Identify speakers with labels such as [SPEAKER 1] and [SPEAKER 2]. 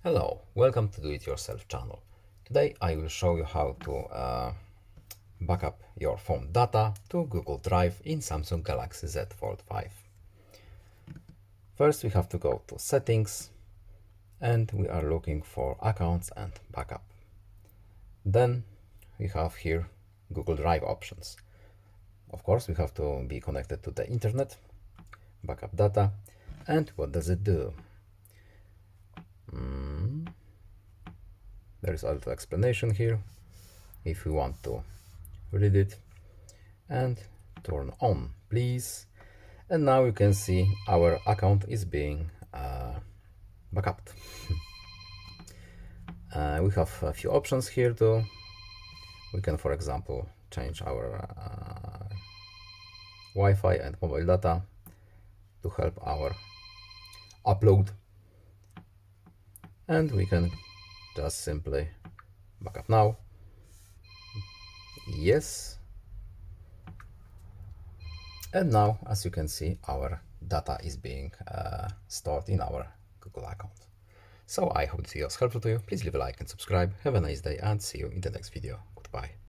[SPEAKER 1] Hello, welcome to Do It Yourself channel. Today I will show you how to backup your phone data to Google Drive in Samsung Galaxy Z Fold5. First we have to go to settings and we are looking for accounts and backup. Then we have here Google Drive options. Of course we have to be connected to the internet, backup data, and what does it do? There is a little explanation here if we want to read it, and turn on please. And now you can see our account is being backed. We have a few options here too. We can, for example, change our Wi-Fi and mobile data to help our upload, and we can just simply backup now. Yes. And now, as you can see, our data is being stored in our Google account. So I hope this video was helpful to you. Please leave a like and subscribe. Have a nice day and see you in the next video. Goodbye.